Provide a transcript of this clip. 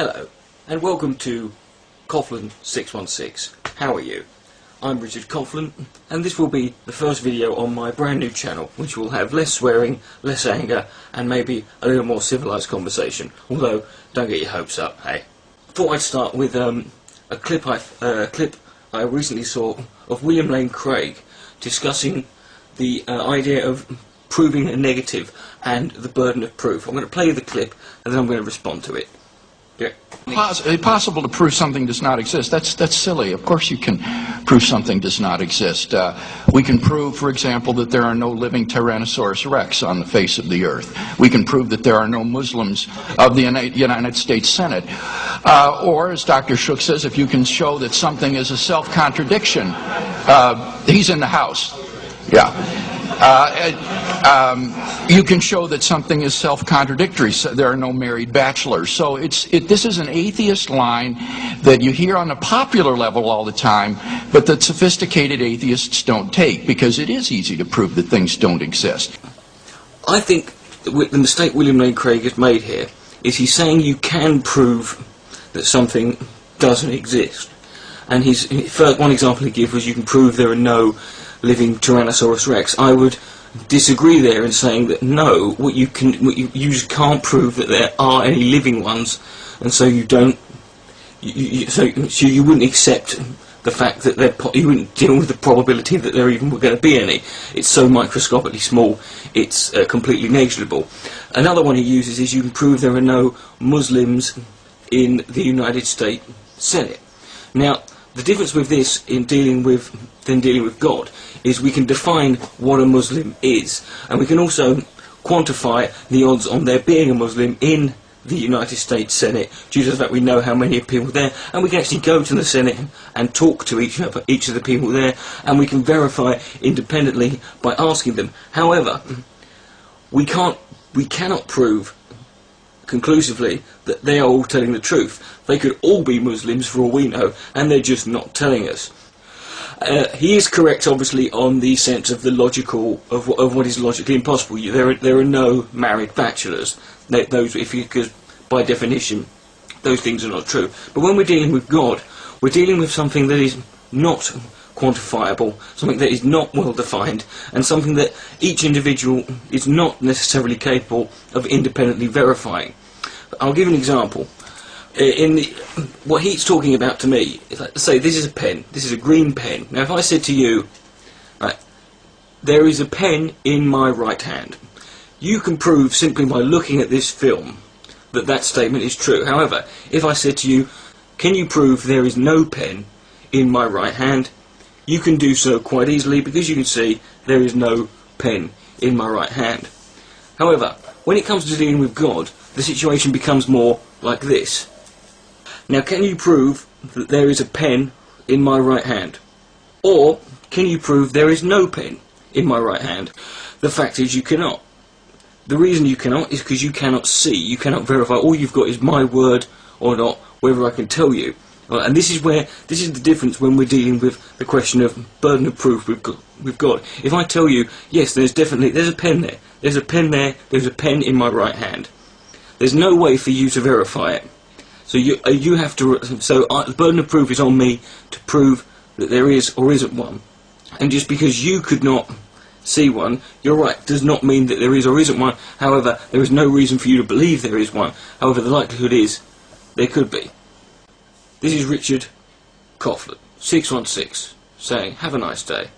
Hello, and welcome to Coughlin 616. How are you? I'm Richard Coughlin, and this will be the first video on my brand new channel, which will have less swearing, less anger, and maybe a little more civilised conversation. Although, don't get your hopes up, hey. Thought I'd start with a clip I recently saw of William Lane Craig discussing the idea of proving a negative and the burden of proof. I'm going to play the clip, and then I'm going to respond to it. Yeah. Possible to prove something does not exist. That's silly. Of course you can prove something does not exist. We can prove, for example, that there are no living Tyrannosaurus rex on the face of the earth. We can prove that there are no Muslims of the United States Senate. Or, as Dr. Shook says, if you can show that something is a self-contradiction, he's in the House. Yeah. You can show that something is self-contradictory. So there are no married bachelors. So this is an atheist line that you hear on a popular level all the time, but that sophisticated atheists don't take, because it is easy to prove that things don't exist. I think that the mistake William Lane Craig has made here is he's saying you can prove that something doesn't exist. And one example he gave was you can prove there are no living Tyrannosaurus rex. I would disagree there in saying that no, you just can't prove that there are any living ones, and so you don't. So you wouldn't accept the fact that you wouldn't deal with the probability that there even were going to be any. It's so microscopically small, it's completely negligible. Another one he uses is you can prove there are no Muslims in the United States Senate. Now, the difference with this in dealing with God is we can define what a Muslim is, and we can also quantify the odds on there being a Muslim in the United States Senate due to the fact we know how many people there, and we can actually go to the Senate and talk to each of the people there, and we can verify independently by asking them. However, we cannot prove conclusively that they are all telling the truth. They could all be Muslims for all we know, and they're just not telling us. He is correct, obviously, on the sense of the logical of what is logically impossible. There are no married bachelors. Because by definition, those things are not true. But when we're dealing with God, we're dealing with something that is not quantifiable, something that is not well defined, and something that each individual is not necessarily capable of independently verifying. I'll give an example. What he's talking about to me is, like, say this is a pen, this is a green pen. Now if I said to you, right, there is a pen in my right hand, you can prove simply by looking at this film that that statement is true. However, if I said to you, can you prove there is no pen in my right hand, you can do so quite easily, because you can see there is no pen in my right hand. However, when it comes to dealing with God, the situation becomes more like this. Now, can you prove that there is a pen in my right hand? Or can you prove there is no pen in my right hand? The fact is you cannot. The reason you cannot is because you cannot see, you cannot verify. All you've got is my word or not, whether I can tell you. And this is the difference when we're dealing with the question of burden of proof with God. If I tell you, yes, there's a pen there, there's a pen there, there's a pen in my right hand, there's no way for you to verify it. So you have to. So the burden of proof is on me to prove that there is or isn't one. And just because you could not see one, you're right, does not mean that there is or isn't one. However, there is no reason for you to believe there is one. However, the likelihood is there could be. This is Richard Coughlin, 616, saying have a nice day.